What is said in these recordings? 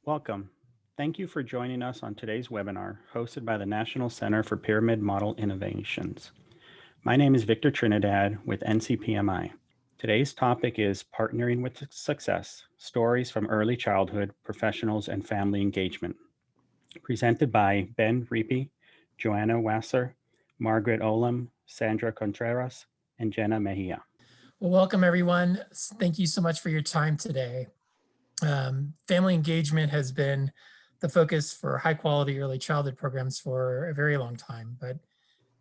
Welcome. Thank you for joining us on today's webinar hosted by the National Center for Pyramid Model Innovations. My name is Victor Trinidad with NCPMI. Today's topic is Partnering with Success, Stories from Early Childhood, Professionals, and Family Engagement. Presented by Ben Reapy, Joanna Wasser, Margaret Olam, Sandra Contreras, and Jenna Mejia. Well, welcome everyone. Thank you so much for your time today. Family engagement has been the focus for high quality early childhood programs for a very long time, but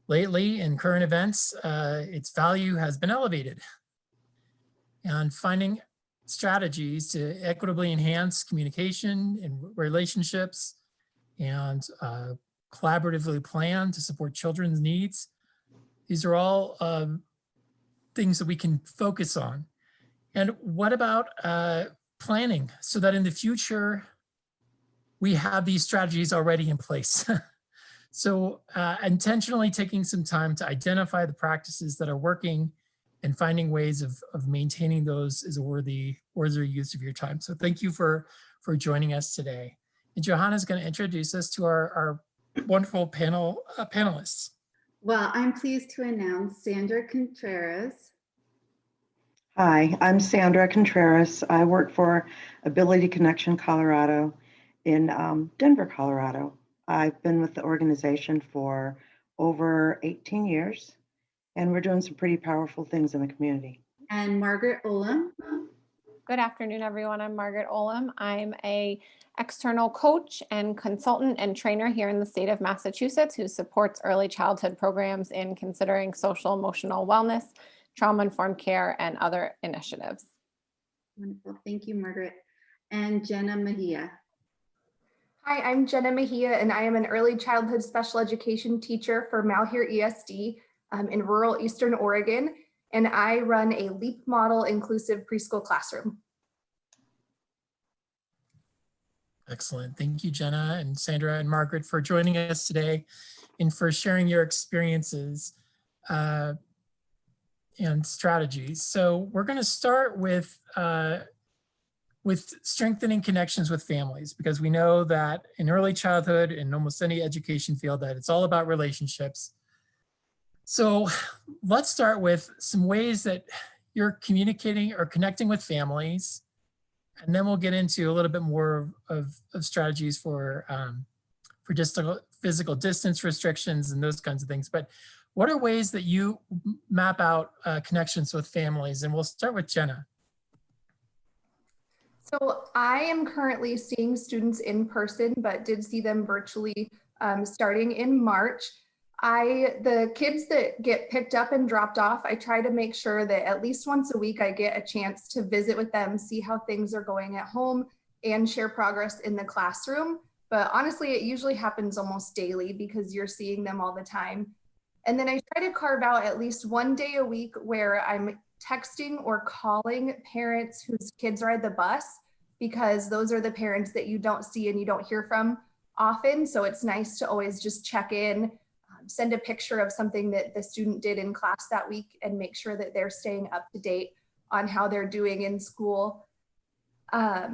lately in current events, its value has been elevated. And finding strategies to equitably enhance communication and relationships and collaboratively plan to support children's needs. These are all things that we can focus on. And what about planning so that in the future, we have these strategies already in place? So intentionally taking some time to identify the practices that are working and finding ways of maintaining those is a worthy use of your time. So thank you for joining us today. And Johanna is going to introduce us to our wonderful panelists. Well, I'm pleased to announce Sandra Contreras. Hi, I'm Sandra Contreras. I work for Ability Connection Colorado in Denver, Colorado. I've been with the organization for over 18 years, and we're doing some pretty powerful things in the community. And Margaret Olam. Good afternoon, everyone. I'm Margaret Olam. I'm a external coach and consultant and trainer here in the state of Massachusetts who supports early childhood programs in considering social emotional wellness, trauma-informed care, and other initiatives. Wonderful. Thank you, Margaret. And Jenna Mejia. Hi, I'm Jenna Mejia, and I am an early childhood special education teacher for Malheur ESD in rural Eastern Oregon, and I run a LEAP model inclusive preschool classroom. Excellent. Thank you, Jenna and Sandra and Margaret, for joining us today and for sharing your experiences and strategies. So we're going to start with strengthening connections with families, because we know that in early childhood, in almost any education field, that it's all about relationships. So let's start with some ways that you're communicating or connecting with families, and then we'll get into a little bit more of strategies for just physical distance restrictions and those kinds of things. But what are ways that you map out connections with families? And we'll start with Jenna. So I am currently seeing students in person, but did see them virtually starting in March. The kids that get picked up and dropped off, I try to make sure that at least once a week I get a chance to visit with them, see how things are going at home, and share progress in the classroom. But honestly, it usually happens almost daily because you're seeing them all the time. And then I try to carve out at least one day a week where I'm texting or calling parents whose kids ride the bus, because those are the parents that you don't see and you don't hear from often. So it's nice to always just check in, send a picture of something that the student did in class that week, and make sure that they're staying up to date on how they're doing in school. I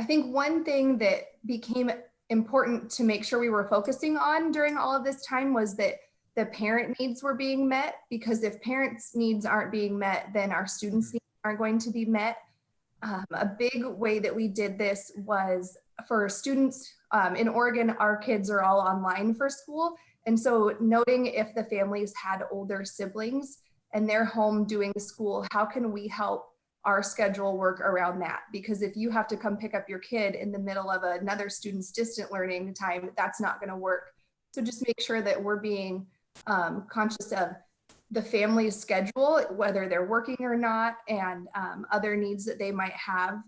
think one thing that became important to make sure we were focusing on during all of this time was that the parent needs were being met, because if parents' needs aren't being met, then our students' needs aren't going to be met. A big way that we did this was for students in Oregon, our kids are all online for school. And so noting if the families had older siblings and they're home doing school, how can we help our schedule work around that? Because if you have to come pick up your kid in the middle of another student's distant learning time, that's not going to work. So just make sure that we're being conscious of the family's schedule, whether they're working or not, and other needs that they might have,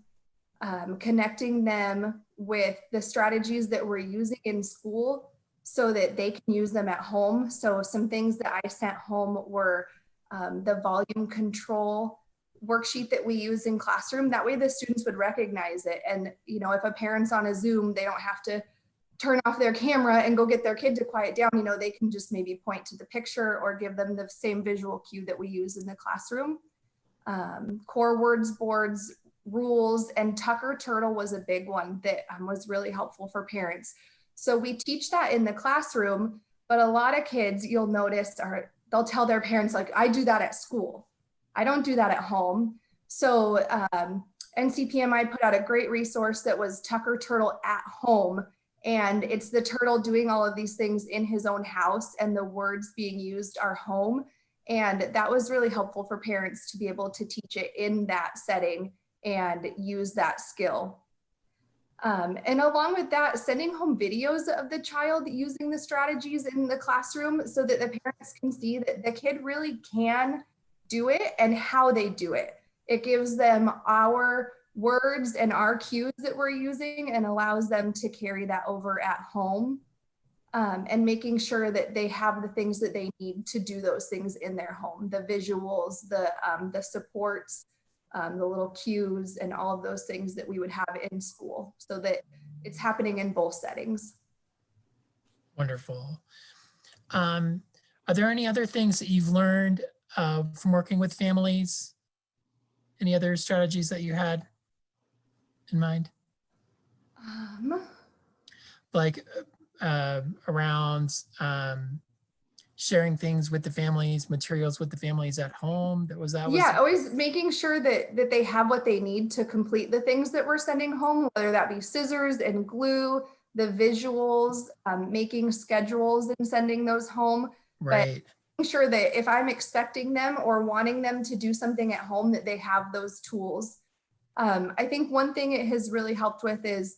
connecting them with the strategies that we're using in school so that they can use them at home. So some things that I sent home were the volume control worksheet that we use in classroom. That way the students would recognize it. And you know, if a parent's on a Zoom, they don't have to turn off their camera and go get their kid to quiet down. You know, they can just maybe point to the picture or give them the same visual cue that we use in the classroom. Core words boards rules, and Tucker Turtle was a big one that was really helpful for parents. So we teach that in the classroom, but a lot of kids, you'll notice, they'll tell their parents, like, I do that at school. I don't do that at home. So NCPMI put out a great resource that was Tucker Turtle at Home. And it's the turtle doing all of these things in his own house, and the words being used are home. And that was really helpful for parents to be able to teach it in that setting and use that skill. And along with that, sending home videos of the child using the strategies in the classroom so that the parents can see that the kid really can do it and how they do it. It gives them our words and our cues that we're using and allows them to carry that over at home, and making sure that they have the things that they need to do those things in their home, the visuals, the supports, the little cues, and all of those things that we would have in school, so that it's happening in both settings. Wonderful. Are there any other things that you've learned from working with families? Any other strategies that you had in mind? Like around sharing things with the families, materials with the families at home? Yeah, always making sure that they have what they need to complete the things that we're sending home, whether that be scissors and glue, the visuals, making schedules and sending those home. Right. But making sure that if I'm expecting them or wanting them to do something at home, that they have those tools. I think one thing it has really helped with is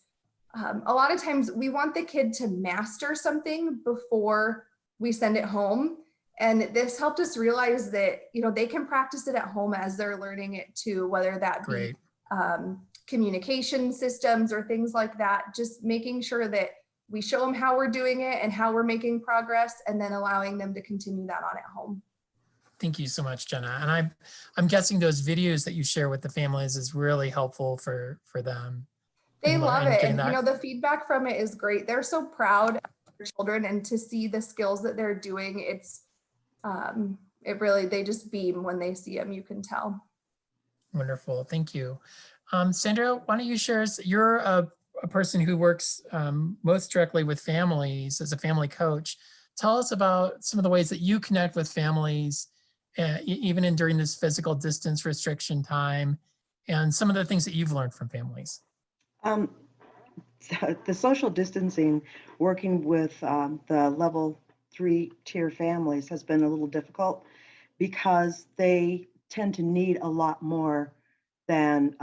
a lot of times we want the kid to master something before we send it home. And this helped us realize that, they can practice it at home as they're learning it too, whether that be communication systems or things like that. Just making sure that we show them how we're doing it and how we're making progress, and then allowing them to continue that on at home. Thank you so much, Jenna. And I'm guessing those videos that you share with the families is really helpful for them. They love it. And the feedback from it is great. They're so proud of their children, and to see the skills that they're doing, they just beam when they see them, you can tell. Wonderful. Thank you. Sandra, why don't you share, you're a person who works most directly with families as a family coach. Tell us about some of the ways that you connect with families, even during this physical distance restriction time, and some of the things that you've learned from families. The social distancing, working with the level 3 tier families has been a little difficult because they tend to need a lot more than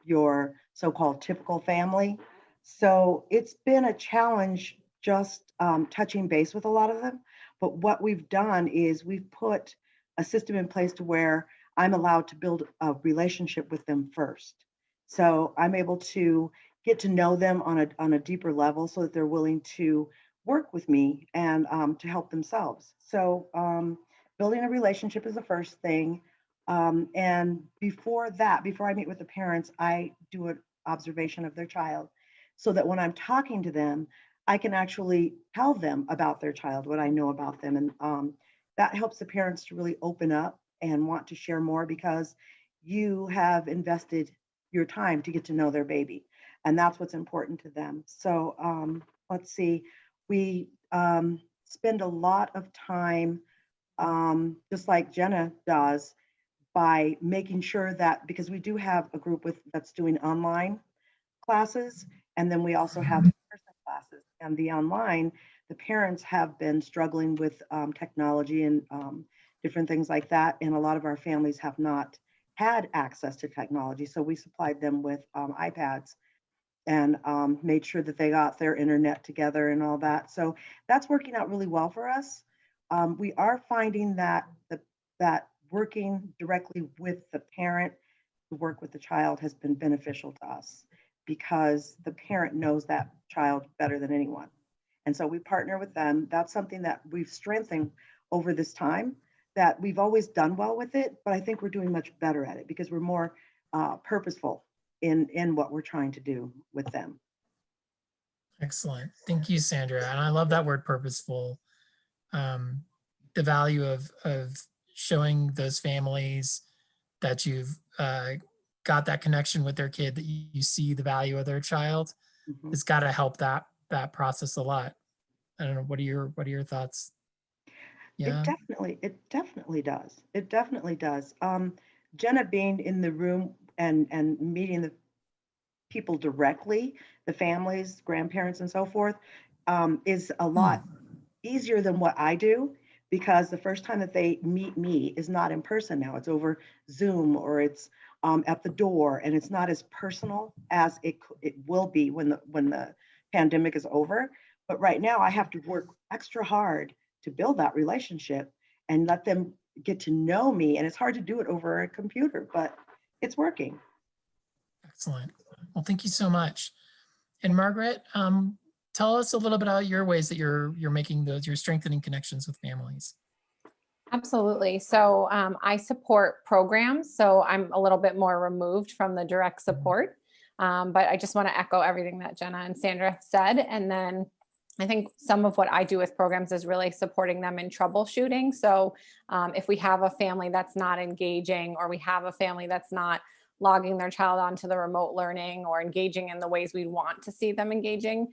your so-called typical family. So it's been a challenge just touching base with a lot of them. But what we've done is we've put a system in place to where I'm allowed to build a relationship with them first. So I'm able to get to know them on a deeper level so that they're willing to work with me and to help themselves. So building a relationship is the first thing. And before I meet with the parents, I do an observation of their child so that when I'm talking to them, I can actually tell them about their child, what I know about them. And that helps the parents to really open up and want to share more, because you have invested your time to get to know their baby. And that's what's important to them. So let's see, we spend a lot of time, just like Jenna does, by making sure that, because we do have a group that's doing online classes, and then we also have in-person classes. And the online, the parents have been struggling with technology and different things like that. And a lot of our families have not had access to technology. So we supplied them with iPads and made sure that they got their internet together and all that. So that's working out really well for us. We are finding that that working directly with the parent to work with the child has been beneficial to us, because the parent knows that child better than anyone. And so we partner with them. That's something that we've strengthened over this time, that we've always done well with it, but I think we're doing much better at it because we're more purposeful in what we're trying to do with them. Excellent. Thank you, Sandra. And I love that word, purposeful. The value of showing those families that you've got that connection with their kid, that you see the value of their child, Mhm. it's got to help that process a lot. I don't know. What are your thoughts? Yeah. It definitely does. It definitely does. Jenna being in the room and meeting the people directly, the families, grandparents, and so forth, is a lot easier than what I do, because the first time that they meet me is not in person now. It's over Zoom, or it's at the door, and it's not as personal as it will be when the pandemic is over. But right now, I have to work extra hard to build that relationship and let them get to know me. And it's hard to do it over a computer, but it's working. Excellent. Well, thank you so much. And Margaret, tell us a little bit about your ways that you're making you're strengthening connections with families. Absolutely. So I support programs, so I'm a little bit more removed from the direct support. But I just want to echo everything that Jenna and Sandra said. And then I think some of what I do with programs is really supporting them in troubleshooting. So if we have a family that's not engaging, or we have a family that's not logging their child onto the remote learning or engaging in the ways we want to see them engaging,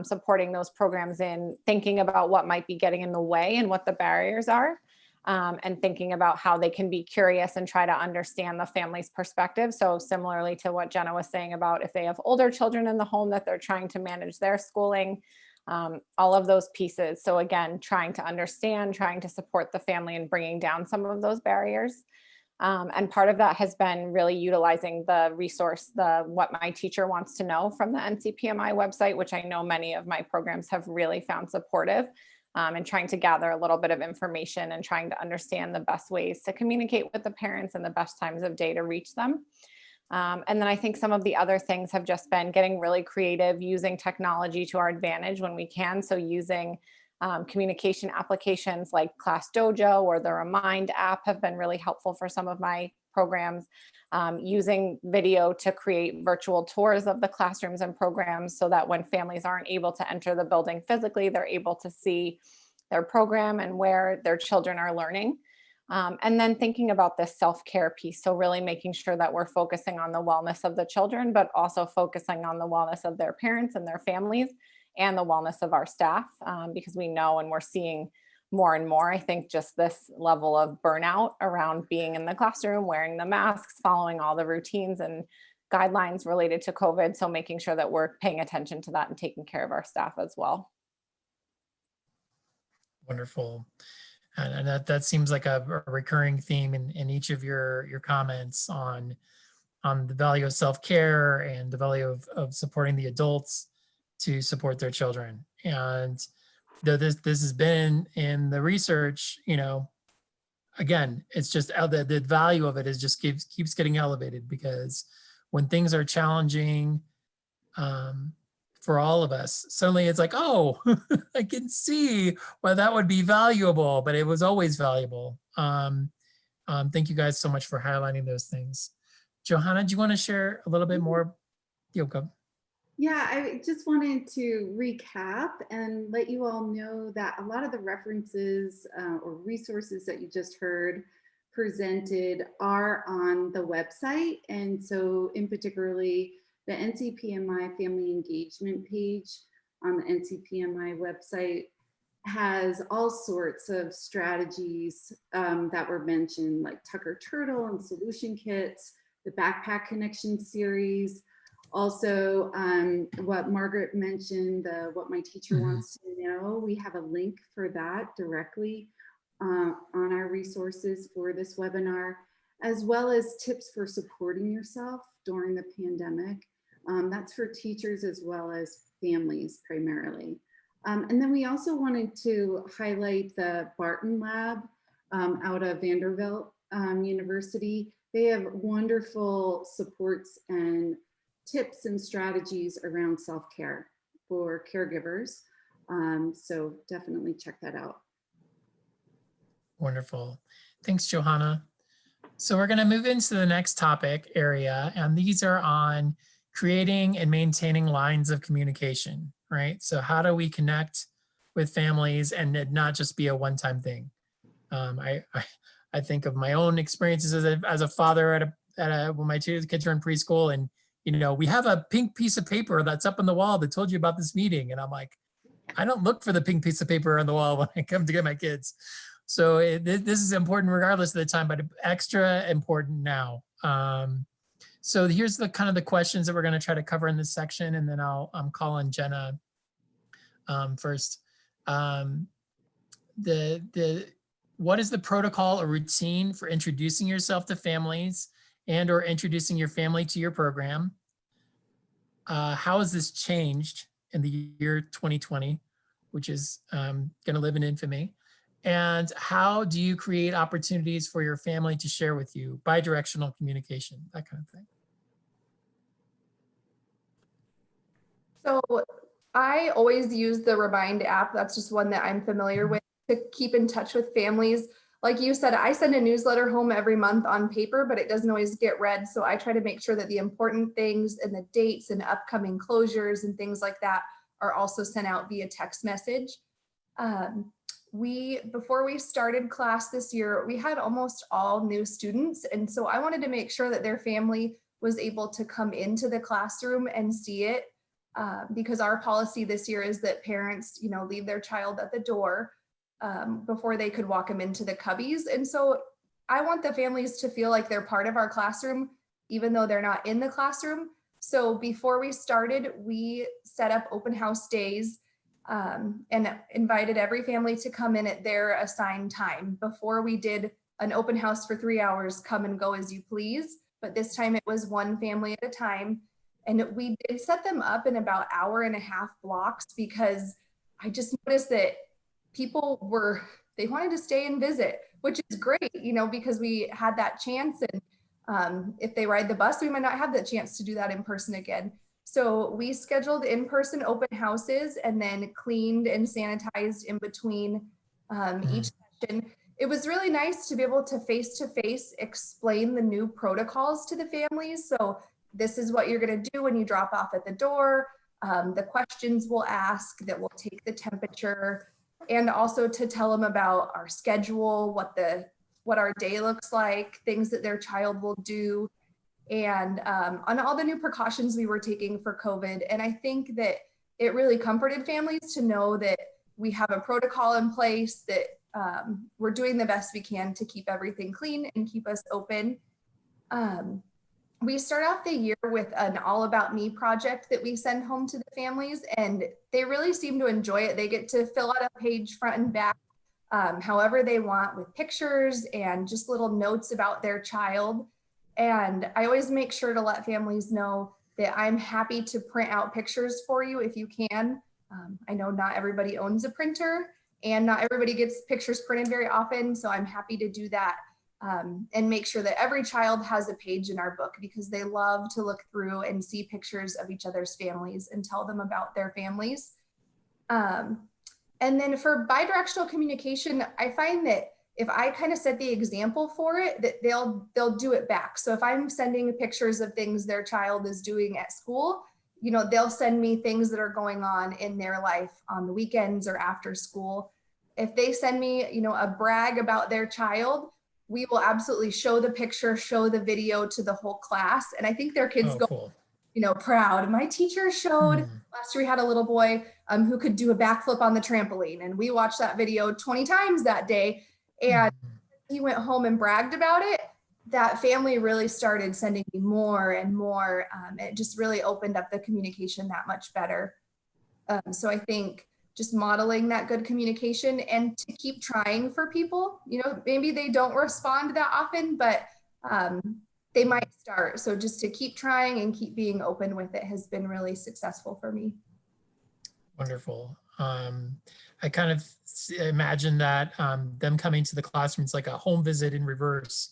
supporting those programs in thinking about what might be getting in the way and what the barriers are. And thinking about how they can be curious and try to understand the family's perspective. So similarly to what Jenna was saying about if they have older children in the home that they're trying to manage their schooling, all of those pieces. So again, trying to understand, trying to support the family and bringing down some of those barriers. And part of that has been really utilizing the resource, the What My Teacher Wants to Know from the NCPMI website, which I know many of my programs have really found supportive. And trying to gather a little bit of information and trying to understand the best ways to communicate with the parents and the best times of day to reach them. And then I think some of the other things have just been getting really creative, using technology to our advantage when we can. So using communication applications like Class Dojo or the Remind app have been really helpful for some of my programs. Using video to create virtual tours of the classrooms and programs so that when families aren't able to enter the building physically, they're able to see their program and where their children are learning. And then thinking about this self-care piece. So really making sure that we're focusing on the wellness of the children, but also focusing on the wellness of their parents and their families and the wellness of our staff, because we know and we're seeing more and more, I think, just this level of burnout around being in the classroom, wearing the masks, following all the routines and guidelines related to COVID. So making sure that we're paying attention to that and taking care of our staff as well. Wonderful. And that seems like a recurring theme in each of your comments on the value of self-care and the value of supporting the adults to support their children. And though this has been in the research, again, it's just the value of it is just keeps getting elevated, because when things are challenging for all of us, suddenly it's like, oh, I can see why that would be valuable, but it was always valuable. Thank you guys so much for highlighting those things. Johanna, do you want to share a little bit more? Go. Yeah, I just wanted to recap and let you all know that a lot of the references or resources that you just heard presented are on the website. And so in particularly the NCPMI Family Engagement page on the NCPMI website has all sorts of strategies that were mentioned, like Tucker Turtle and solution kits, the Backpack Connection series. Also, what Margaret mentioned, the What My Teacher Wants to Know, we have a link for that directly on our resources for this webinar, as well as tips for supporting yourself during the pandemic. That's for teachers as well as families primarily. And then we also wanted to highlight the Barton Lab out of Vanderbilt University. They have wonderful supports and tips and strategies around self-care for caregivers. So definitely check that out. Wonderful. Thanks, Johanna. So we're going to move into the next topic area, and these are on creating and maintaining lines of communication, right? So how do we connect with families and it not just be a one-time thing? I think of my own experiences as a father when my two kids are in preschool, and we have a pink piece of paper that's up on the wall that told you about this meeting, and I'm like, I don't look for the pink piece of paper on the wall when I come to get my kids. So this is important regardless of the time, but extra important now. So here's the kind of the questions that we're going to try to cover in this section, and then I'll call on Jenna first. What is the protocol or routine for introducing yourself to families and or introducing your family to your program? How has this changed in the year 2020, which is going to live in infamy? And how do you create opportunities for your family to share with you? Bi-directional communication, that kind of thing. So I always use the Remind app. That's just one that I'm familiar with to keep in touch with families. Like you said, I send a newsletter home every month on paper, but it doesn't always get read. So I try to make sure that the important things and the dates and upcoming closures and things like that are also sent out via text message. Before we started class this year, we had almost all new students. And so I wanted to make sure that their family was able to come into the classroom and see it, because our policy this year is that parents, leave their child at the door before they could walk them into the cubbies. And so I want the families to feel like they're part of our classroom, even though they're not in the classroom. So before we started, we set up open house days and invited every family to come in at their assigned time. Before we did an open house for 3 hours, come and go as you please. But this time it was one family at a time. And we did set them up in about 1.5 hour blocks, because I just noticed that people they wanted to stay and visit, which is great, because we had that chance. And if they ride the bus, we might not have the chance to do that in person again. So we scheduled in-person open houses and then cleaned and sanitized in between each session. It was really nice to be able to face-to-face explain the new protocols to the families. So this is what you're going to do when you drop off at the door. The questions we'll ask, that we'll take the temperature, and also to tell them about our schedule, what our day looks like, things that their child will do, and on all the new precautions we were taking for COVID. And I think that it really comforted families to know that we have a protocol in place, that we're doing the best we can to keep everything clean and keep us open. We start off the year with an All About Me project that we send home to the families, and they really seem to enjoy it. They get to fill out a page front and back, however they want, with pictures and just little notes about their child. And I always make sure to let families know that I'm happy to print out pictures for you if you can. I know not everybody owns a printer, and not everybody gets pictures printed very often, so I'm happy to do that. And make sure that every child has a page in our book, because they love to look through and see pictures of each other's families and tell them about their families. And then for bidirectional communication, I find that if I kind of set the example for it, that they'll do it back. So if I'm sending pictures of things their child is doing at school, they'll send me things that are going on in their life on the weekends or after school. If they send me, a brag about their child, we will absolutely show the picture, show the video to the whole class. And I think their kids go, cool. Proud. My teacher showed, last year we had a little boy who could do a backflip on the trampoline. And we watched that video 20 times that day. And he went home and bragged about it. That family really started sending me more and more. It just really opened up the communication that much better. So I think just modeling that good communication and to keep trying for people, maybe they don't respond that often, but they might start. So just to keep trying and keep being open with it has been really successful for me. Wonderful. I kind of imagine that them coming to the classroom is like a home visit in reverse,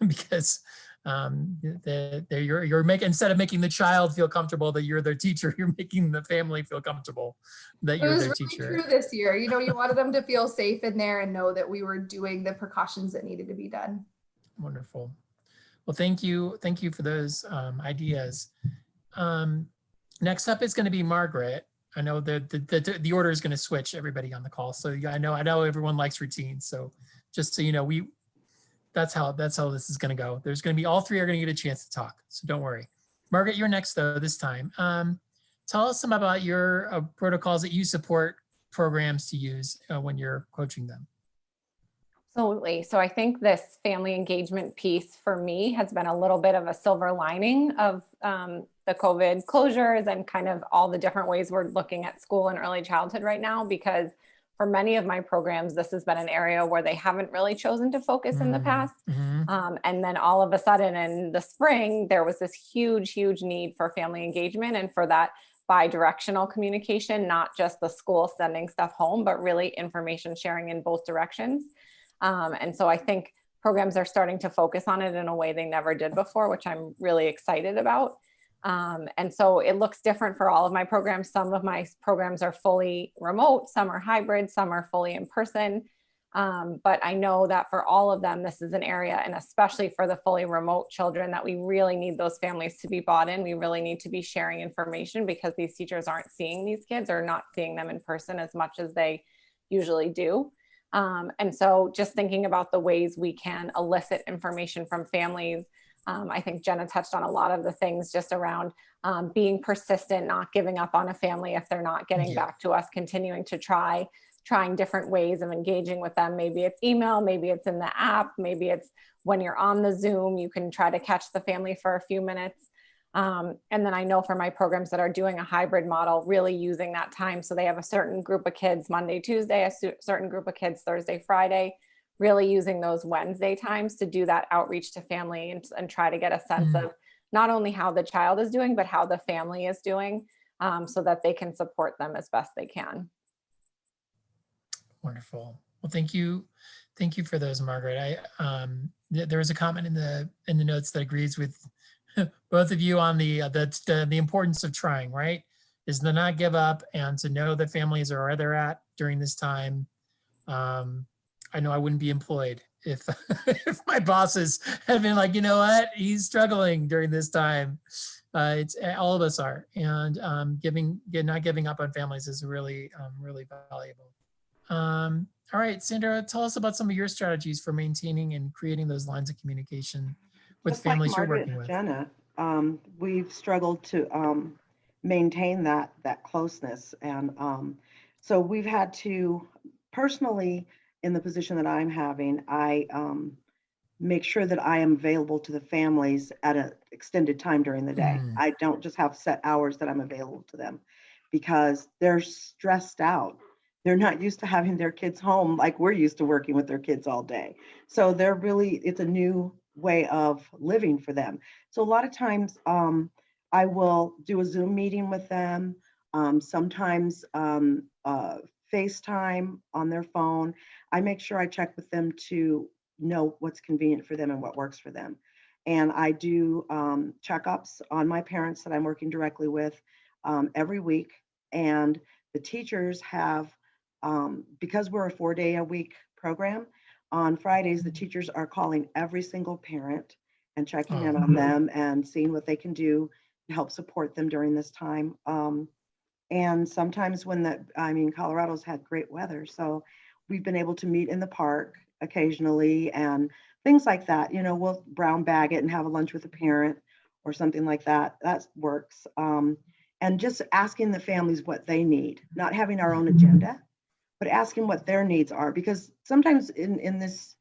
because you're making, instead of making the child feel comfortable that you're their teacher, you're making the family feel comfortable that you're their teacher. It was really true this year. You wanted them to feel safe in there and know that we were doing the precautions that needed to be done. Wonderful. Well, thank you for those ideas. Next up is going to be Margaret. I know the order is going to switch everybody on the call. So I know everyone likes routines. So just so you know, that's how this is going to go. There's going to be, all three are going to get a chance to talk. So don't worry. Margaret, you're next though this time. Tell us some about your protocols that you support programs to use when you're coaching them. Absolutely. So I think this family engagement piece for me has been a little bit of a silver lining of the COVID closures and kind of all the different ways we're looking at school and early childhood right now, because for many of my programs, this has been an area where they haven't really chosen to focus in the past. And then all of a sudden in the spring, there was this huge, huge need for family engagement and for that bi-directional communication, not just the school sending stuff home, but really information sharing in both directions. And so I think programs are starting to focus on it in a way they never did before, which I'm really excited about. And so it looks different for all of my programs. Some of my programs are fully remote, some are hybrid, some are fully in person. But I know that for all of them, this is an area, and especially for the fully remote children, that we really need those families to be bought in. We really need to be sharing information because these teachers aren't seeing these kids or not seeing them in person as much as they usually do. And so just thinking about the ways we can elicit information from families. I think Jenna touched on a lot of the things just around being persistent, not giving up on a family if they're not getting back to us, continuing to trying different ways of engaging with them. Maybe it's email, maybe it's in the app, maybe it's when you're on the Zoom, you can try to catch the family for a few minutes. And then I know for my programs that are doing a hybrid model, really using that time. So they have a certain group of kids Monday, Tuesday, a certain group of kids Thursday, Friday, really using those Wednesday times to do that outreach to family and try to get a sense of not only how the child is doing, but how the family is doing, so that they can support them as best they can. Wonderful. Well, thank you. Thank you for those, Margaret. There was a comment in the notes that agrees with both of you on the importance of trying, right? Is to not give up and to know that families are where they're at during this time. I know I wouldn't be employed if if my bosses had been like, you know what, he's struggling during this time. It's all of us are, and not giving up on families is really really valuable. All right, Sandra, tell us about some of your strategies for maintaining and creating those lines of communication with Just families like you're working with. Jenna, we've struggled to maintain that closeness, and so we've had to, personally, in the position that I'm having, I make sure that I am available to the families at an extended time during the day. I don't just have set hours that I'm available to them, because they're stressed out. They're not used to having their kids home like we're used to working with their kids all day. So it's a new way of living for them. So a lot of times I will do a Zoom meeting with them, sometimes FaceTime on their phone. I make sure I check with them to know what's convenient for them and what works for them. And I do checkups on my parents that I'm working directly with every week. And the teachers have, because we're a 4-day-a-week program, on Fridays, the teachers are calling every single parent and checking in on them and seeing what they can do to help support them during this time. And sometimes Colorado's had great weather, so we've been able to meet in the park occasionally and things like that. You know, we'll brown bag it and have a lunch with a parent or something like that. That works. And just asking the families what they need, not having our own agenda, but asking what their needs are, because sometimes in this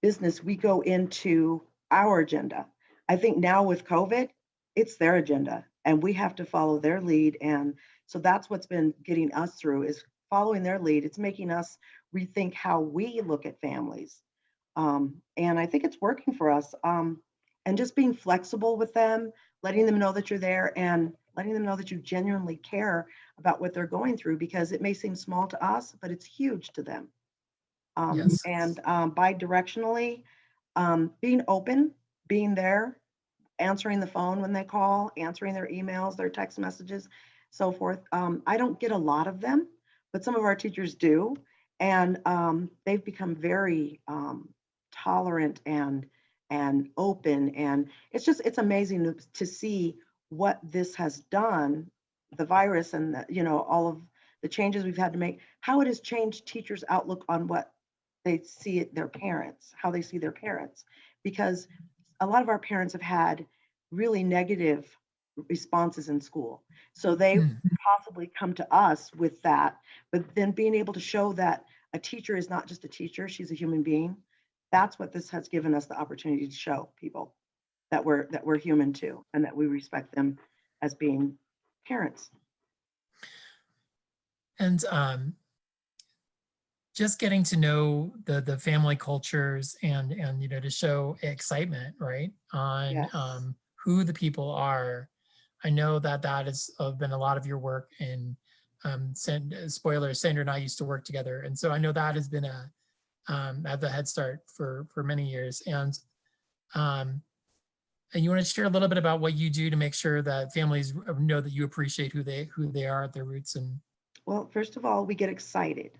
business, we go into our agenda. I think now with COVID, it's their agenda and we have to follow their lead. And so that's what's been getting us through, is following their lead. It's making us rethink how we look at families. And I think it's working for us. And just being flexible with them, letting them know that you're there and letting them know that you genuinely care about what they're going through, because it may seem small to us, but it's huge to them. Yes. And bi-directionally, being open, being there, answering the phone when they call, answering their emails, their text messages, so forth. I don't get a lot of them, but some of our teachers do. And they've become very tolerant and open. And it's amazing to see what this has done, the virus and all of the changes we've had to make, how it has changed teachers' outlook on what they see it, their parents, how they see their parents, because a lot of our parents have had really negative responses in school. So they Mm. possibly come to us with that, but then being able to show that a teacher is not just a teacher, she's a human being. That's what this has given us the opportunity to show people, that we're human too, and that we respect them as being parents. And just getting to know the family cultures and to show excitement, right, on Yes. who the people are. I know that has been a lot of your work. In spoilers, Sandra and I used to work together, and so I know that has been at the Head Start for many years. And you want to share a little bit about what you do to make sure that families know that you appreciate who they are at their roots. And Well, first of all, we get excited.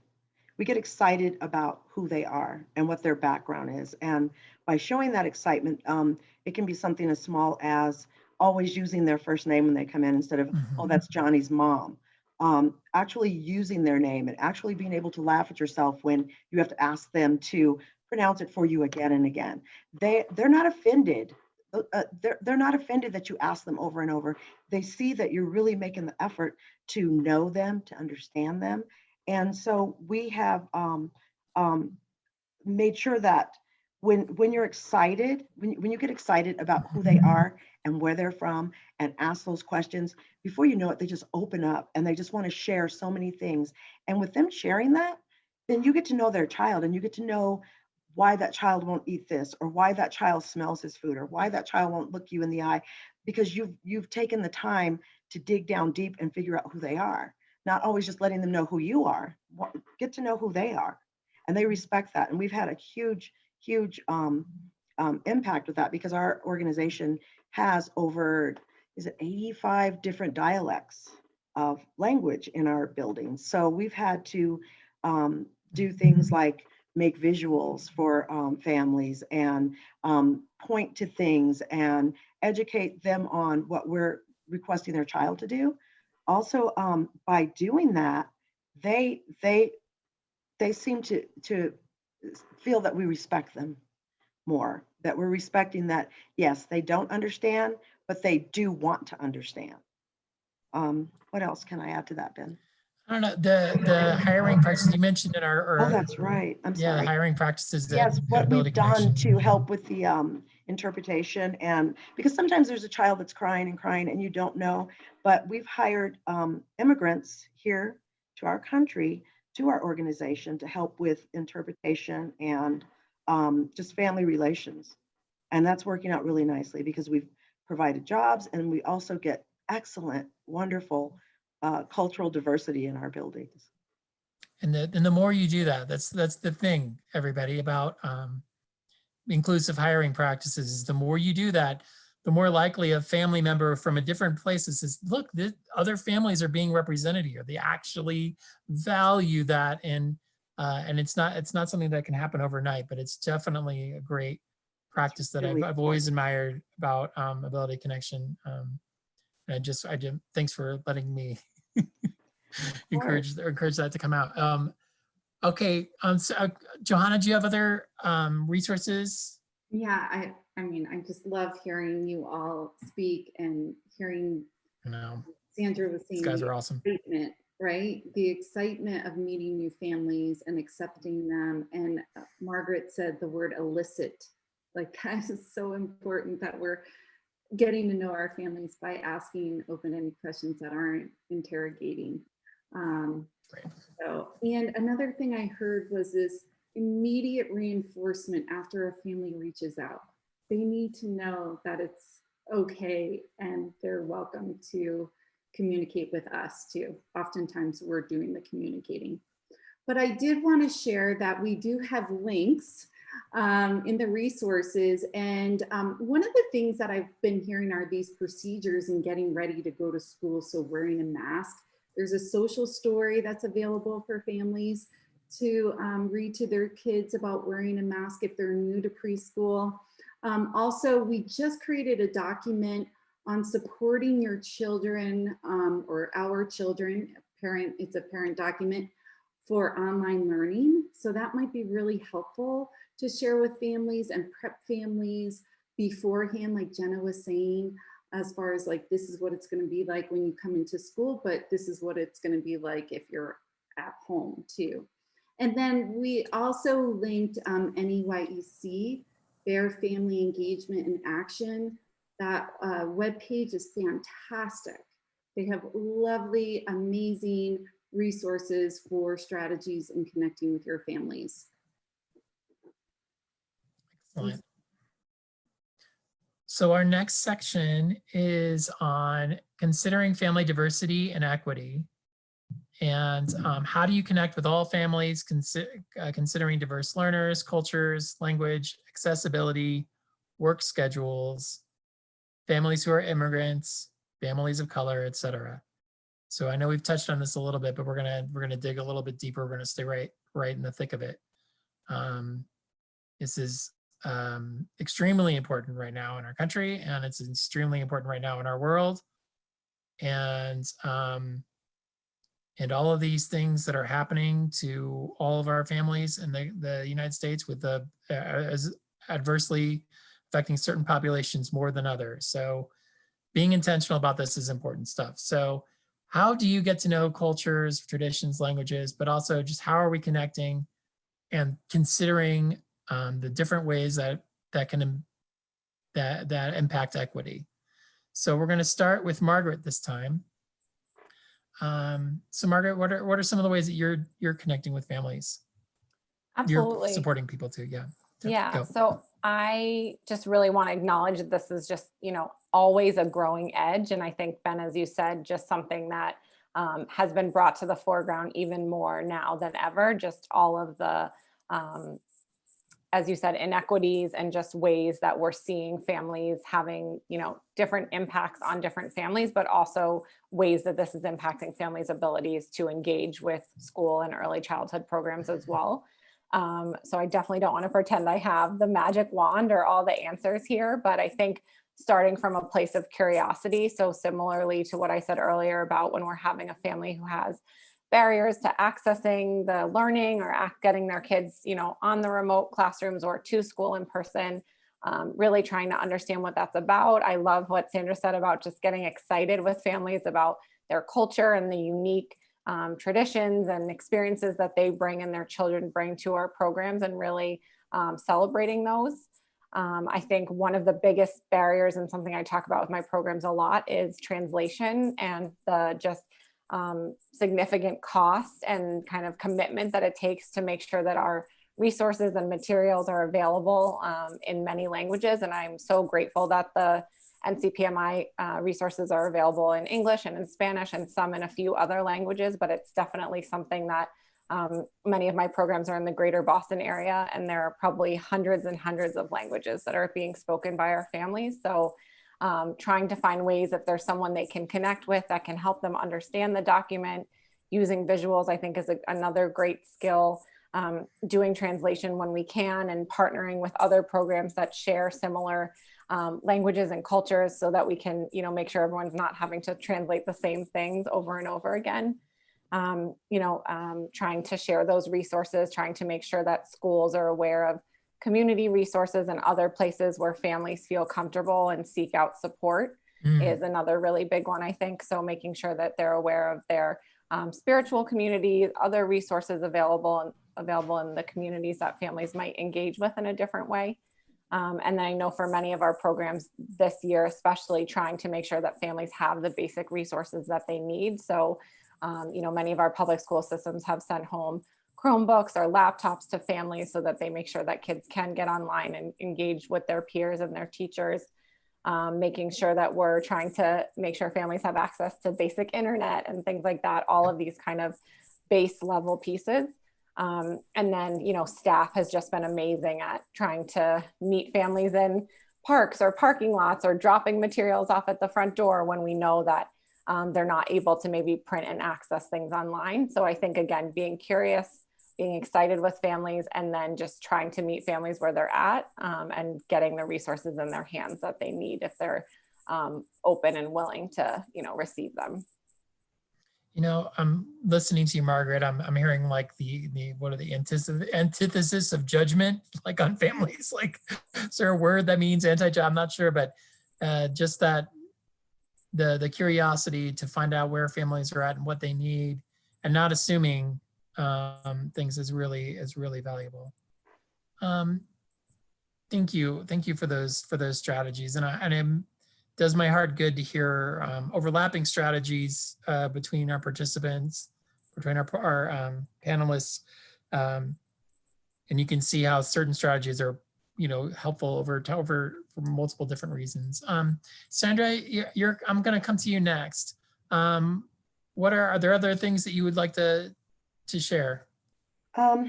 We get excited about who they are and what their background is. And by showing that excitement, it can be something as small as always using their first name when they come in instead of, oh, that's Johnny's mom. Actually using their name and actually being able to laugh at yourself when you have to ask them to pronounce it for you again and again. They're not offended. They're not offended that you ask them over and over. They see that you're really making the effort to know them, to understand them. And so we have made sure that when you're excited, when you get excited about who they are and where they're from and ask those questions, before you know it, they just open up and they just want to share so many things. And with them sharing that, then you get to know their child and you get to know why that child won't eat this, or why that child smells his food, or why that child won't look you in the eye, because you've taken the time to dig down deep and figure out who they are, not always just letting them know who you are. Get to know who they are, and they respect that. And we've had a huge impact with that, because our organization has over, is it 85 different dialects of language in our buildings. So we've had to do things like make visuals for families and point to things and educate them on what we're requesting their child to do. Also, by doing that, they seem to feel that we respect them more, that we're respecting that, yes, they don't understand, but they do want to understand. What else can I add to that, Ben? I don't know, the hiring practices you mentioned in Oh, that's right. I'm yeah, the sorry. hiring practices Yes, at what Ability we've done Connection. to help with the interpretation, and because sometimes there's a child that's crying and you don't know, but we've hired immigrants here to our country, to our organization, to help with interpretation and just family relations. And that's working out really nicely, because we've provided jobs and we also get excellent, wonderful cultural diversity in our buildings. And the more you do that, that's the thing, everybody, about inclusive hiring practices, is the more you do that, the more likely a family member from a different place says, look, other families are being represented here. They actually value that. And it's not something that can happen overnight, but it's definitely a great practice that Really I've always admired about Ability Connection. And thanks for letting me encourage that to come out. Okay, so, Johanna, do you have other resources? Yeah, I mean, I just love hearing you all speak and hearing Sandra was saying these guys are awesome. Excitement, right? The excitement of meeting new families and accepting them. And Margaret said the word elicit, like that is so important, that we're getting to know our families by asking open-ended questions that aren't interrogating. So, and another thing I heard was this immediate reinforcement after a family reaches out. They need to know that it's okay and they're welcome to communicate with us too. Oftentimes we're doing the communicating. But I did want to share that we do have links in the resources. And one of the things that I've been hearing are these procedures in getting ready to go to school. So wearing a mask. There's a social story that's available for families to read to their kids about wearing a mask if they're new to preschool. Also, we just created a document on supporting your children or our children. It's a parent document for online learning. So that might be really helpful to share with families and prep families beforehand, like Jenna was saying, as far as like, this is what it's going to be like when you come into school, but this is what it's going to be like if you're at home too. And then we also linked NEYEC, Bear Family Engagement in Action. That webpage is fantastic. They have lovely, amazing resources for strategies in connecting with your families. Excellent. So our next section is on considering family diversity and equity. And how do you connect with all families, considering diverse learners, cultures, language, accessibility, work schedules, families who are immigrants, families of color, etc. So I know we've touched on this a little bit, but we're gonna dig a little bit deeper. We're gonna stay right in the thick of it. This is extremely important right now in our country, and it's extremely important right now in our world. And all of these things that are happening to all of our families in the United States with the as adversely affecting certain populations more than others. So being intentional about this is important stuff. So how do you get to know cultures, traditions, languages, but also just how are we connecting and considering the different ways that impact equity? So we're going to start with Margaret this time. So Margaret, what are some of the ways that you're connecting with families? Absolutely. You're supporting people too, yeah. Yeah, Go. so I just really want to acknowledge that this is just, always a growing edge. And I think, Ben, as you said, just something that has been brought to the foreground even more now than ever, just all of the, as you said, inequities and just ways that we're seeing families having, different impacts on different families, but also ways that this is impacting families' abilities to engage with school and early childhood programs as well. So I definitely don't want to pretend I have the magic wand or all the answers here, but I think starting from a place of curiosity, so similarly to what I said earlier about when we're having a family who has barriers to accessing the learning or getting their kids, on the remote classrooms or to school in person, really trying to understand what that's about. I love what Sandra said about just getting excited with families about their culture and the unique traditions and experiences that they bring and their children bring to our programs, and really celebrating those. I think one of the biggest barriers, and something I talk about with my programs a lot, is translation and the just significant cost and kind of commitment that it takes to make sure that our resources and materials are available in many languages. And I'm so grateful that the NCPMI resources are available in English and in Spanish and some in a few other languages, but it's definitely something that many of my programs are in the greater Boston area, and there are probably hundreds and hundreds of languages that are being spoken by our families. So trying to find ways, if there's someone they can connect with that can help them understand the document, using visuals, I think is another great skill. Doing translation when we can, and partnering with other programs that share similar languages and cultures, so that we can, make sure everyone's not having to translate the same things over and over again. Trying to share those resources, trying to make sure that schools are aware of community resources and other places where families feel comfortable and seek out support is another really big one, I think. So making sure that they're aware of their spiritual communities, other resources available in the communities that families might engage with in a different way. And then I know for many of our programs this year, especially trying to make sure that families have the basic resources that they need. So, many of our public school systems have sent home Chromebooks or laptops to families so that they make sure that kids can get online and engage with their peers and their teachers. Making sure that we're trying to make sure families have access to basic internet and things like that, all of these kind of base level pieces. And then, staff has just been amazing at trying to meet families in parks or parking lots, or dropping materials off at the front door when we know that they're not able to maybe print and access things online. So I think, again, being curious, being excited with families, and then just trying to meet families where they're at, and getting the resources in their hands that they need if they're open and willing to, receive them. I'm listening to you, Margaret. I'm hearing like the what are the antithesis of judgment, like on families. Like, is there a word that means I'm not sure, but just that the curiosity to find out where families are at and what they need, and not assuming things is really valuable. Thank you for those strategies, and it does my heart good to hear overlapping strategies between our participants, between our panelists, and you can see how certain strategies are helpful for multiple different reasons. Sandra, I'm going to come to you next. What are there other things that you would like to share?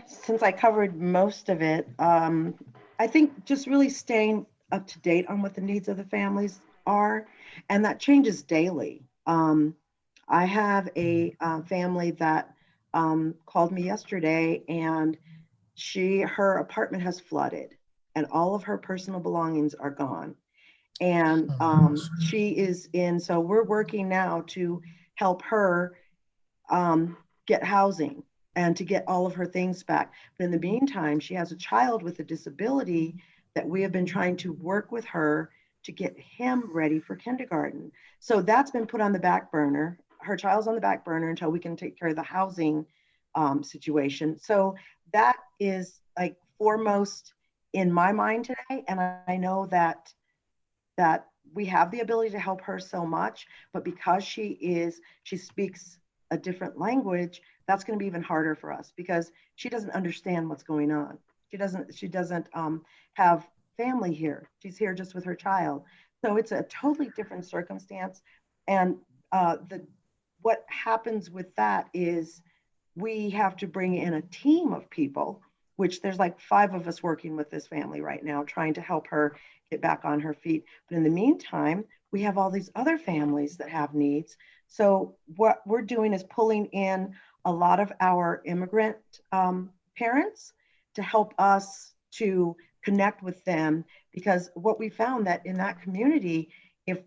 Since I covered most of it, I think just really staying up to date on what the needs of the families are, and that changes daily. I have a family that called me yesterday, and her apartment has flooded, and all of her personal belongings are gone. And she is in, so we're working now to help her get housing and to get all of her things back. But in the meantime, she has a child with a disability that we have been trying to work with her to get him ready for kindergarten. So that's been put on the back burner. Her child's on the back burner until we can take care of the housing situation. So that is like foremost in my mind today. And I know that we have the ability to help her so much, but because she speaks a different language, that's going to be even harder for us because she doesn't understand what's going on. She doesn't have family here. She's here just with her child. So it's a totally different circumstance. And what happens with that is we have to bring in a team of people, which there's like 5 of us working with this family right now, trying to help her get back on her feet. But in the meantime, we have all these other families that have needs. So what we're doing is pulling in a lot of our immigrant parents to help us to connect with them, because what we found that in that community, if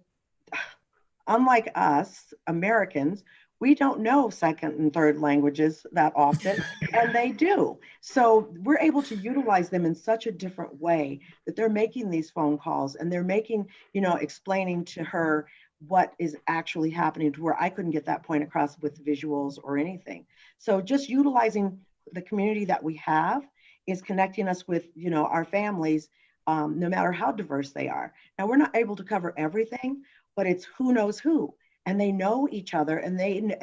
unlike us Americans, we don't know second and third languages that often, and they do. So we're able to utilize them in such a different way that they're making these phone calls and they're making, explaining to her what is actually happening, to where I couldn't get that point across with visuals or anything. So just utilizing the community that we have is connecting us with, our families, no matter how diverse they are. Now, we're not able to cover everything, but it's who knows who. And they know each other, and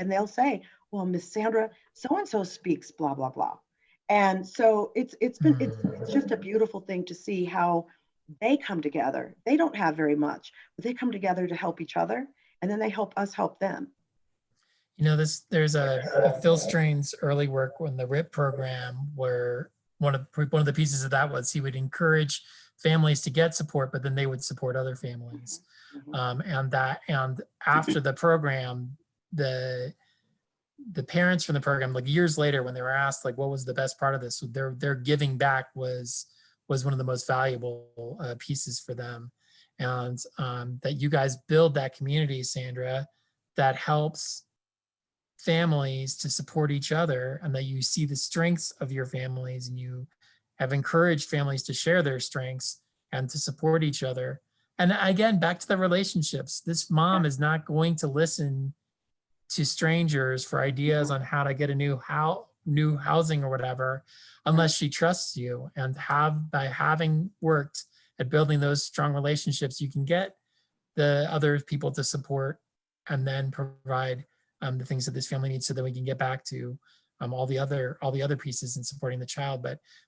they'll say, well, Miss Sandra, so-and-so speaks blah, blah, blah. And so it's just a beautiful thing to see how they come together. They don't have very much, but they come together to help each other, and then they help us help them. There's a Phil Strain's early work on the RIP program, where one of the pieces of that was he would encourage families to get support, but then they would support other families. And after the program, the parents from the program, like years later, when they were asked like what was the best part of this, their giving back was one of the most valuable pieces for them. And that you guys build that community, Sandra, that helps families to support each other, and that you see the strengths of your families, and you have encouraged families to share their strengths and to support each other. And again, back to the relationships. This mom is not going to listen to strangers for ideas on how to get a new housing or whatever, unless she trusts you. And by having worked at building those strong relationships, you can get the other people to support and then provide the things that this family needs, so that we can get back to all the other pieces in supporting the child.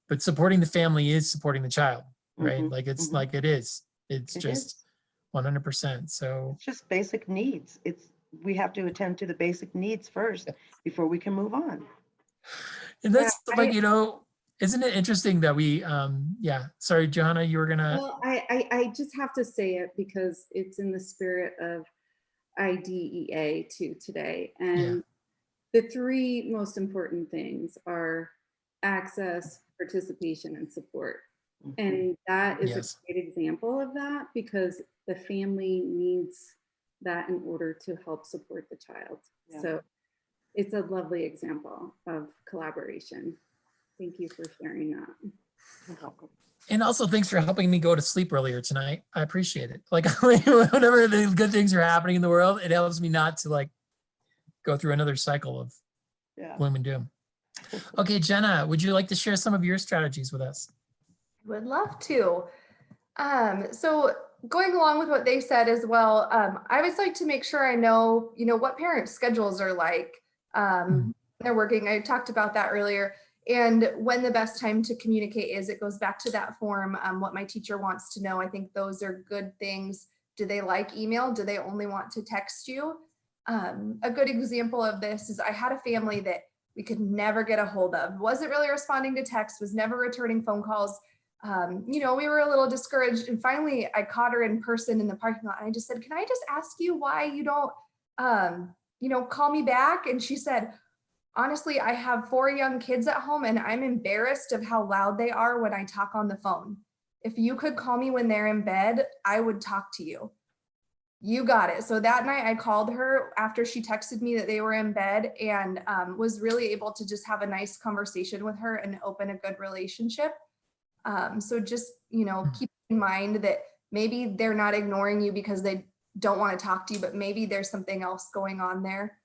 But supporting the family is supporting the child, right? Like it's like it is. It's just 100%. So it's just basic needs. We have to attend to the basic needs first before we can move on. And that's isn't it interesting that we sorry, Johanna, you were gonna. Well, I just have to say it because it's in the spirit of IDEA too today. And the 3 most important things are access, participation, and support. And that is a great example of that, because the family needs that in order to help support the child. So it's a lovely example of collaboration. Thank you for sharing that. You're welcome. And also thanks for helping me go to sleep earlier tonight. I appreciate it. Like whenever the good things are happening in the world, it helps me not to like go through another cycle of Yeah. gloom and doom. Okay, Jenna, would you like to share some of your strategies with us? Would love to. So going along with what they said as well, I always like to make sure I know, what parents' schedules are like. They're working. I talked about that earlier. And when the best time to communicate is. It goes back to that form, what my teacher wants to know. I think those are good things. Do they like email? Do they only want to text you? A good example of this is I had a family that we could never get a hold of, wasn't really responding to text, was never returning phone calls. We were a little discouraged, and finally I caught her in person in the parking lot. And I just said, can I just ask you why you don't, call me back? And she said, honestly, I have 4 young kids at home and I'm embarrassed of how loud they are when I talk on the phone. If you could call me when they're in bed, I would talk to you. You got it. So that night I called her after she texted me that they were in bed, and was really able to just have a nice conversation with her and open a good relationship. So just, keep in mind that maybe they're not ignoring you because they don't want to talk to you, but maybe there's something else going on there.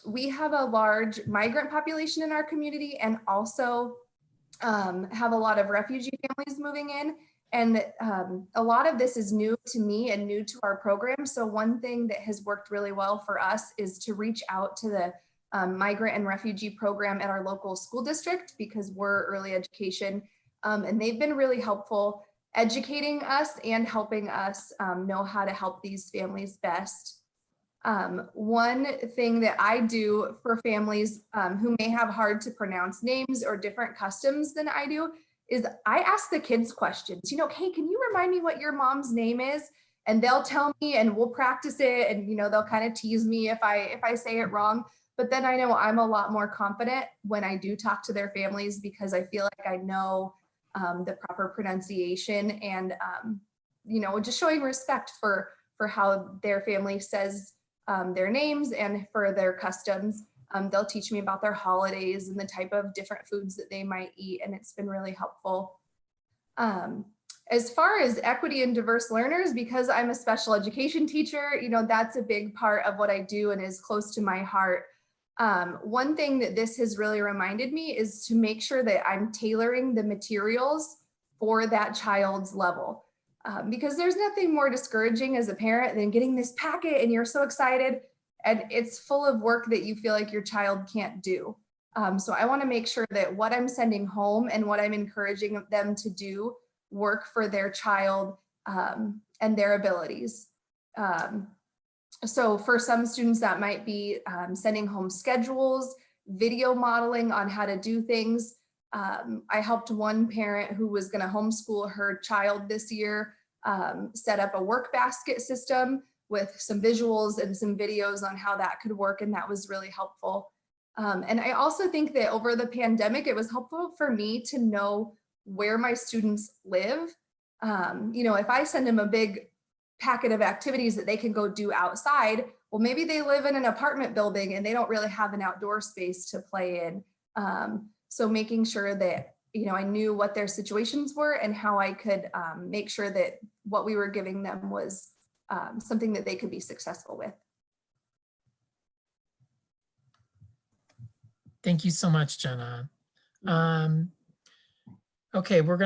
We have a large migrant population in our community, and also have a lot of refugee families moving in. And a lot of this is new to me and new to our program. So one thing that has worked really well for us is to reach out to the migrant and refugee program at our local school district, because we're early education. And they've been really helpful educating us and helping us know how to help these families best. One thing that I do for families who may have hard to pronounce names or different customs than I do is I ask the kids questions. Hey, can you remind me what your mom's name is? And they'll tell me, and we'll practice it. And they'll kind of tease me if I say it wrong. But then I know I'm a lot more confident when I do talk to their families, because I feel like I know the proper pronunciation, and just showing respect for how their family says their names and for their customs. They'll teach me about their holidays and the type of different foods that they might eat, and it's been really helpful. As far as equity and diverse learners, because I'm a special education teacher, that's a big part of what I do and is close to my heart. One thing that this has really reminded me is to make sure that I'm tailoring the materials for that child's level. Because there's nothing more discouraging as a parent than getting this packet and you're so excited and it's full of work that you feel like your child can't do. So I want to make sure that what I'm sending home and what I'm encouraging them to do work for their child and their abilities. So for some students that might be sending home schedules, video modeling on how to do things. I helped one parent who was going to homeschool her child this year set up a work basket system with some visuals and some videos on how that could work, and that was really helpful. And I also think that over the pandemic, it was helpful for me to know where my students live. If I send them a big packet of activities that they can go do outside, well, maybe they live in an apartment building and they don't really have an outdoor space to play in. So making sure that, I knew what their situations were and how I could make sure that what we were giving them was something that they could be successful with. Thank you so much, Jenna. Okay, we're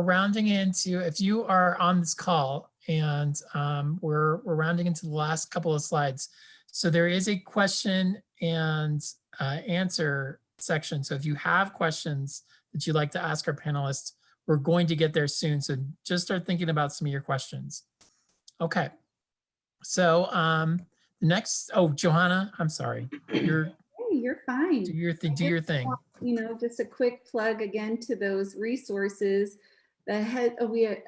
rounding into, if you are on this call, and we're rounding into the last couple of slides. So there is a question and answer section. So if you have questions that you'd like to ask our panelists, we're going to get there soon. So just start thinking about some of your questions. Okay. So the next, Johanna, I'm sorry. Hey, you're fine. Do your thing. Just a quick plug again to those resources. We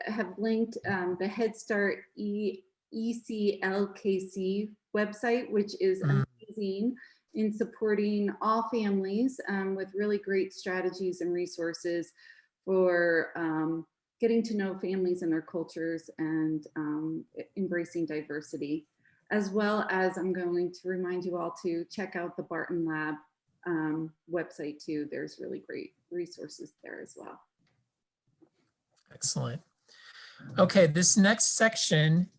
have linked the Head Start ECLKC website, which is amazing in supporting all families with really great strategies and resources for getting to know families and their cultures and embracing diversity. as well as I'm going to remind you all to check out the Barton Lab website too. There's really great resources there as well. Excellent. Okay, this next section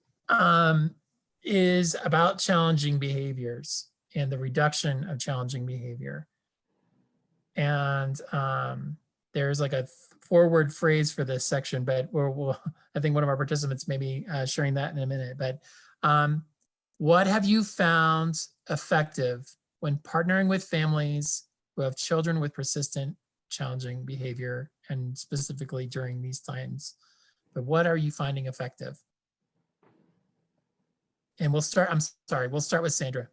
is about challenging behaviors and the reduction of challenging behavior. And there's like a forward phrase for this section, but I think one of our participants may be sharing that in a minute. But what have you found effective when partnering with families who have children with persistent challenging behavior, and specifically during these times? But what are you finding effective? And we'll start with Sandra.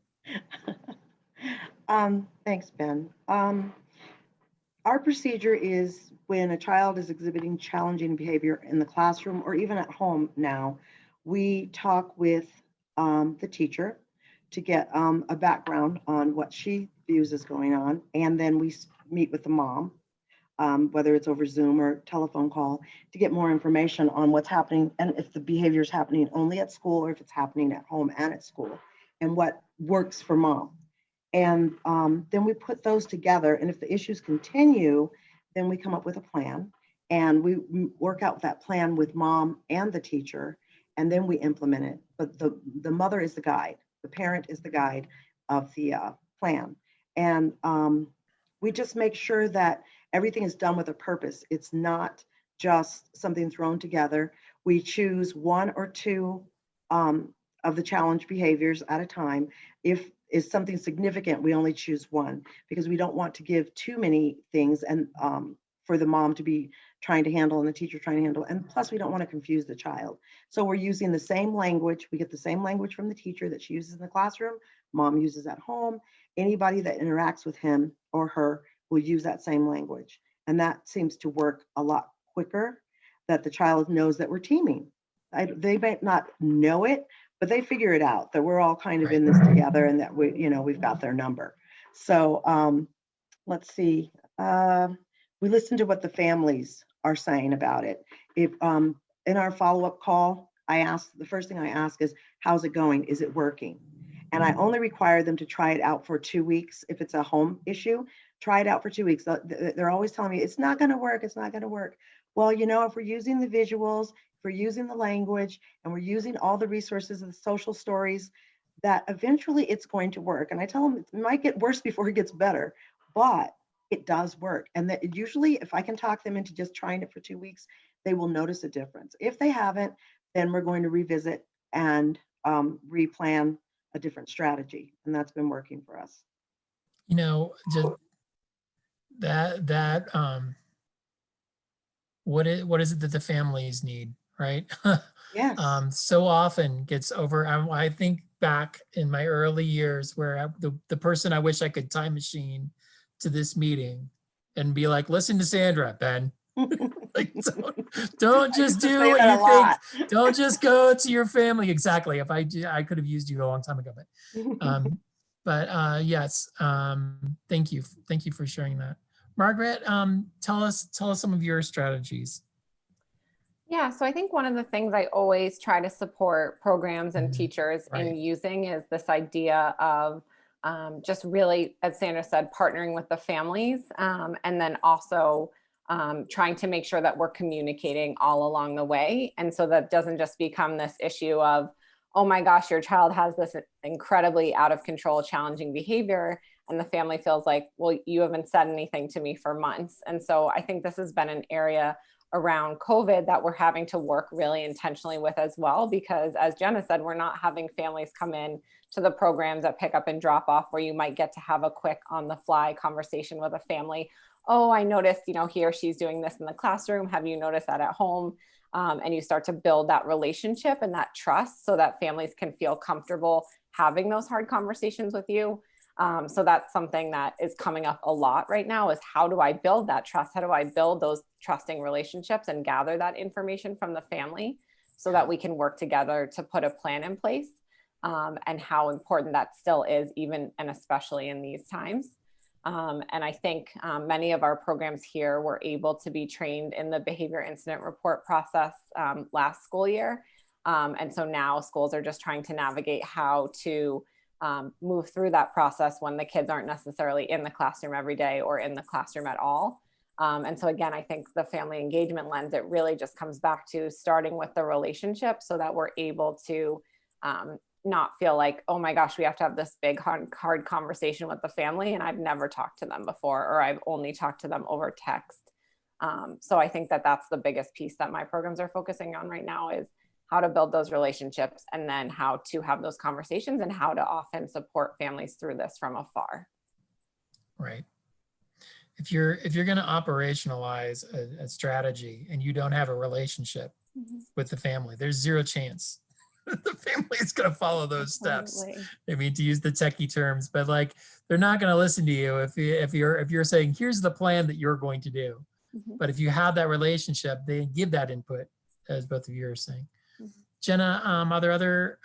Thanks, Ben. Our procedure is when a child is exhibiting challenging behavior in the classroom or even at home now, we talk with the teacher to get a background on what she views is going on. And then we meet with the mom, whether it's over Zoom or telephone call, to get more information on what's happening and if the behavior is happening only at school or if it's happening at home and at school, and what works for mom. And then we put those together. And if the issues continue, then we come up with a plan and we work out that plan with mom and the teacher, and then we implement it. But the mother is the guide. The parent is the guide of the plan. And we just make sure that everything is done with a purpose. It's not just something thrown together. We choose one or two of the challenge behaviors at a time. If is something significant, we only choose one because we don't want to give too many things and for the mom to be trying to handle and the teacher trying to handle. And plus we don't want to confuse the child. So we're using the same language. We get the same language from the teacher that she uses in the classroom, mom uses at home. Anybody that interacts with him or her will use that same language. And that seems to work a lot quicker, that the child knows that we're teaming. They might not know it, but they figure it out, that we're all kind of in this together and that we've got their number. So let's see. We listen to what the families are saying about it. If in our follow-up call, the first thing I ask is, how's it going? Is it working? And I only require them to try it out for 2 weeks. If it's a home issue, try it out for 2 weeks. They're always telling me, it's not gonna work, it's not gonna work. Well, if we're using the visuals, if we're using the language, and we're using all the resources of the social stories, that eventually it's going to work. And I tell them it might get worse before it gets better, but it does work. And that usually if I can talk them into just trying it for 2 weeks, they will notice a difference. If they haven't, then we're going to revisit and replan a different strategy. And that's been working for us. Just what is it that the families need, right? Yes. So often gets over. I think back in my early years where the person I wish I could time machine to this meeting and be like, listen to Sandra, Ben. Like, don't just do what you think. Don't just go to your family. Exactly. If I could have used you a long time ago, but yes, thank you for sharing that. Margaret, tell us some of your strategies. Yeah, so I think one of the things I always try to support programs and teachers in using is this idea of just really, as Sandra said, partnering with the families, and then also trying to make sure that we're communicating all along the way. And so that doesn't just become this issue of, oh my gosh, your child has this incredibly out of control, challenging behavior. And the family feels like, well, you haven't said anything to me for months. And so I think this has been an area around COVID that we're having to work really intentionally with as well, because as Jenna said, we're not having families come in to the programs that pick up and drop off where you might get to have a quick on the fly conversation with a family. Oh, I noticed, he or she's doing this in the classroom. Have you noticed that at home? And you start to build that relationship and that trust so that families can feel comfortable having those hard conversations with you. So that's something that is coming up a lot right now, is how do I build that trust? How do I build those trusting relationships and gather that information from the family so that we can work together to put a plan in place, and how important that still is, even and especially in these times. And I think many of our programs here were able to be trained in the behavior incident report process last school year. And so now schools are just trying to navigate how to move through that process when the kids aren't necessarily in the classroom every day or in the classroom at all. And so again, I think the family engagement lens, it really just comes back to starting with the relationship so that we're able to not feel like, oh my gosh, we have to have this big hard conversation with the family and I've never talked to them before, or I've only talked to them over text. So I think that that's the biggest piece that my programs are focusing on right now, is how to build those relationships and then how to have those conversations and how to often support families through this from afar. Right. If you're going to operationalize a strategy and you don't have a relationship with the family, there's zero chance the family is going to follow those steps. I mean, to use the techie terms, but like, they're not going to listen to you if you're saying, here's the plan that you're going to do. But if you have that relationship, they give that input, as both of you are saying. Jenna, are there other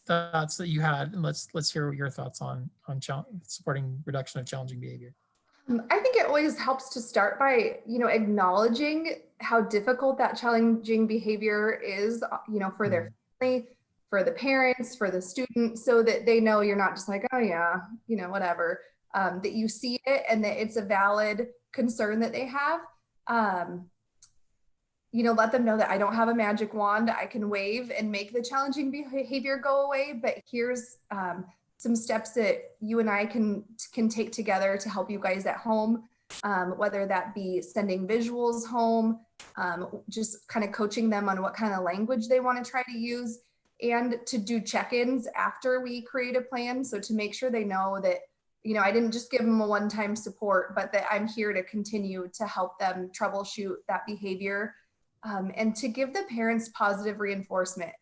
thoughts that you had? And let's hear your thoughts on supporting reduction of challenging behavior. I think it always helps to start by, acknowledging how difficult that challenging behavior is, for their family, for the parents, for the students, so that they know you're not just like, oh yeah, whatever, that you see it and that it's a valid concern that they have. Let them know that I don't have a magic wand I can wave and make the challenging behavior go away, but here's some steps that you and I can take together to help you guys at home, whether that be sending visuals home, just kind of coaching them on what kind of language they want to try to use, and to do check-ins after we create a plan. So to make sure they know that, I didn't just give them a one-time support, but that I'm here to continue to help them troubleshoot that behavior, and to give the parents positive reinforcement,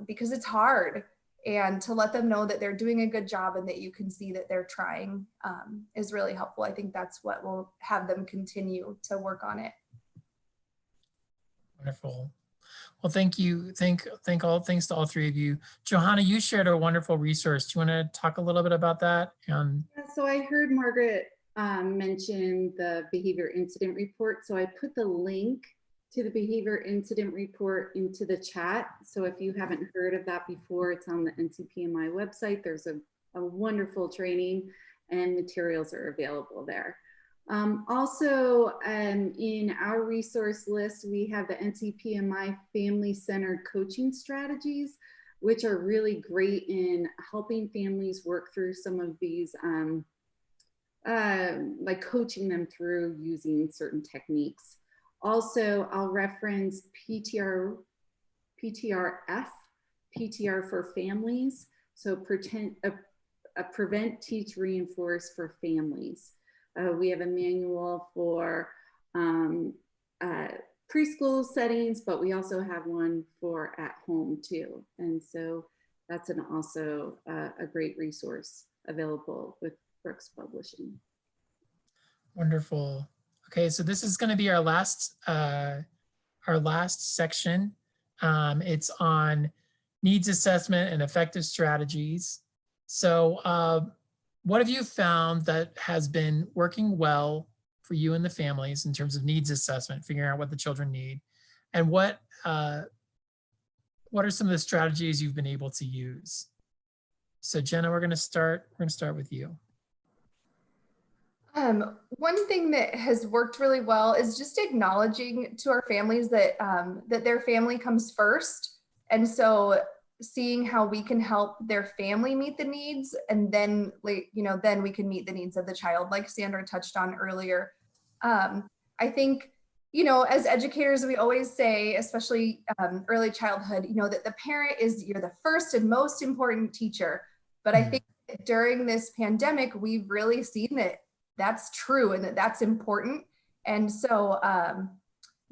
because it's hard. And to let them know that they're doing a good job and that you can see that they're trying, is really helpful. I think that's what will have them continue to work on it. Wonderful. Well, thank you. Thanks to all three of you. Johanna, you shared a wonderful resource. Do you want to talk a little bit about that? Yeah, so I heard Margaret mention the behavior incident report. So I put the link to the behavior incident report into the chat. So if you haven't heard of that before, it's on the NCPMI website. There's a wonderful training and materials are available there. Also, in our resource list, we have the NCPMI family-centered coaching strategies, which are really great in helping families work through some of these, like coaching them through using certain techniques. Also, I'll reference PTRF, PTR for families. So prevent, teach, reinforce for families. We have a manual for preschool settings, but we also have one for at home too. And so that's also a great resource available with Brooks Publishing. Wonderful. Okay, so this is going to be our last section. It's on needs assessment and effective strategies. So what have you found that has been working well for you and the families in terms of needs assessment, figuring out what the children need? And what are some of the strategies you've been able to use? So Jenna, we're going to start with you. One thing that has worked really well is just acknowledging to our families that that their family comes first. And so seeing how we can help their family meet the needs, and then then we can meet the needs of the child, like Sandra touched on earlier. I think, as educators, we always say, especially early childhood, that the parent you're the first and most important teacher. But I think during this pandemic, we've really seen that that's true and that's important. And so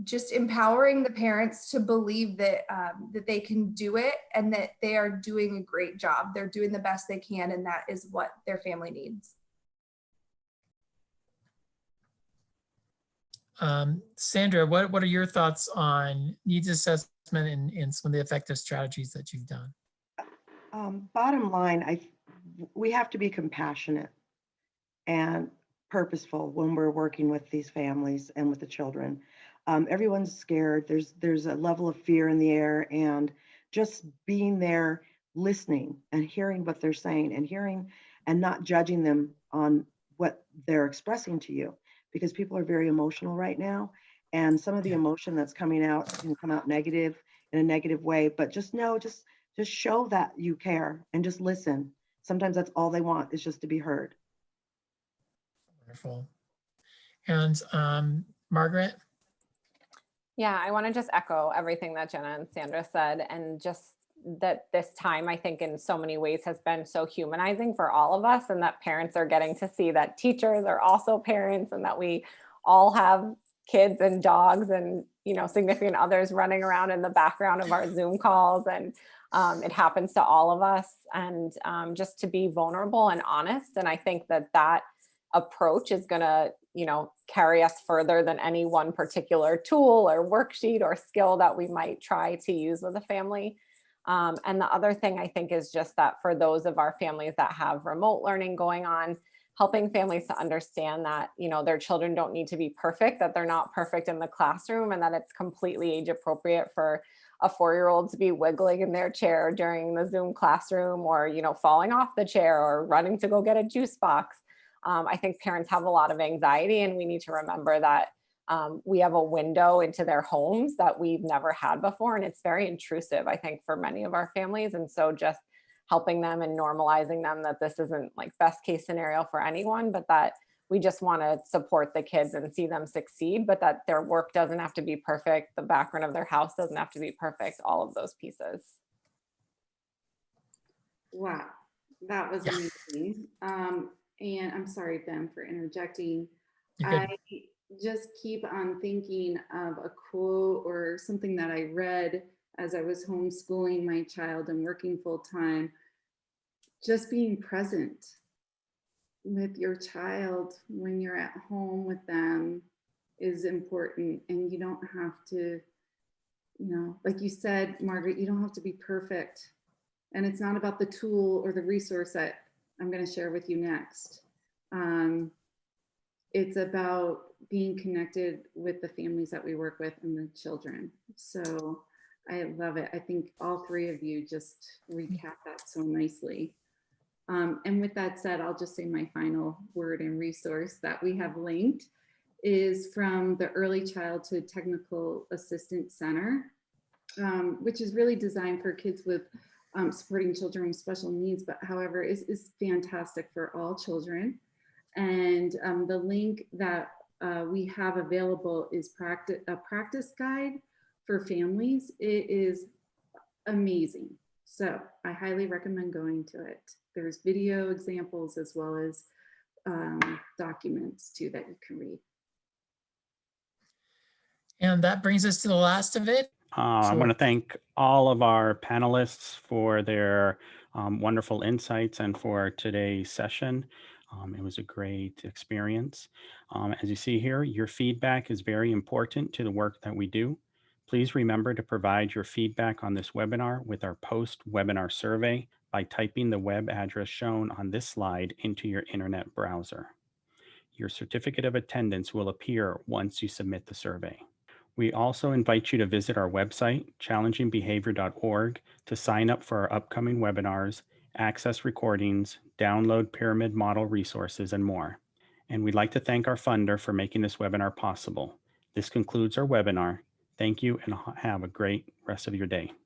just empowering the parents to believe that that they can do it and that they are doing a great job. They're doing the best they can, and that is what their family needs. Sandra, what are your thoughts on needs assessment and some of the effective strategies that you've done? Bottom line, we have to be compassionate and purposeful when we're working with these families and with the children. Everyone's scared. There's a level of fear in the air, and just being there, listening and hearing what they're saying, and hearing and not judging them on what they're expressing to you, because people are very emotional right now, and some of the Yeah. emotion that's coming out can come out negative in a negative way. But just know, just show that you care and just listen. Sometimes that's all they want, is just to be heard. Wonderful. And Margaret? Yeah, I want to just echo everything that Jenna and Sandra said, and just that this time, I think, in so many ways has been so humanizing for all of us, and that parents are getting to see that teachers are also parents, and that we all have kids and dogs and, you know, significant others running around in the background of our Zoom calls, and it happens to all of us, and just to be vulnerable and honest. And I think that that approach is going to, you know, carry us further than any one particular tool or worksheet or skill that we might try to use with a family. And the other thing I think is just that for those of our families that have remote learning going on, helping families to understand that, you know, their children don't need to be perfect, that they're not perfect in the classroom, and that it's completely age appropriate for a 4-year-old to be wiggling in their chair during the Zoom classroom, or, you know, falling off the chair or running to go get a juice box. I think parents have a lot of anxiety, and we need to remember that we have a window into their homes that we've never had before. And it's very intrusive, I think, for many of our families. And so just helping them and normalizing them that this isn't like best case scenario for anyone, but that we just want to support the kids and see them succeed, but that their work doesn't have to be perfect. The background of their house doesn't have to be perfect, all of those pieces. Wow, that was Yeah. amazing. And I'm sorry, Ben, for interjecting. You're I good. just keep on thinking of a quote or something that I read as I was homeschooling my child and working full time. Just being present with your child when you're at home with them is important. And you don't have to, you know, like you said, Margaret, you don't have to be perfect. And it's not about the tool or the resource that I'm going to share with you next. It's about being connected with the families that we work with and the children. So I love it. I think all three of you just recap that so nicely. And with that said, I'll just say my final word and resource that we have linked is from the Early Childhood Technical Assistance Center, which is really designed for kids with supporting children with special needs, but however, is fantastic for all children. And the link that we have available is a practice guide for families. It is amazing. So I highly recommend going to it. There's video examples as well as documents too that you can read. And that brings us to the last of it. I want to thank all of our panelists for their wonderful insights and for today's session. It was a great experience. As you see here, your feedback is very important to the work that we do. Please remember to provide your feedback on this webinar with our post-webinar survey by typing the web address shown on this slide into your internet browser. Your certificate of attendance will appear once you submit the survey. We also invite you to visit our website, challengingbehavior.org, to sign up for our upcoming webinars, access recordings, download pyramid model resources, and more. And we'd like to thank our funder for making this webinar possible. This concludes our webinar. Thank you and have a great rest of your day.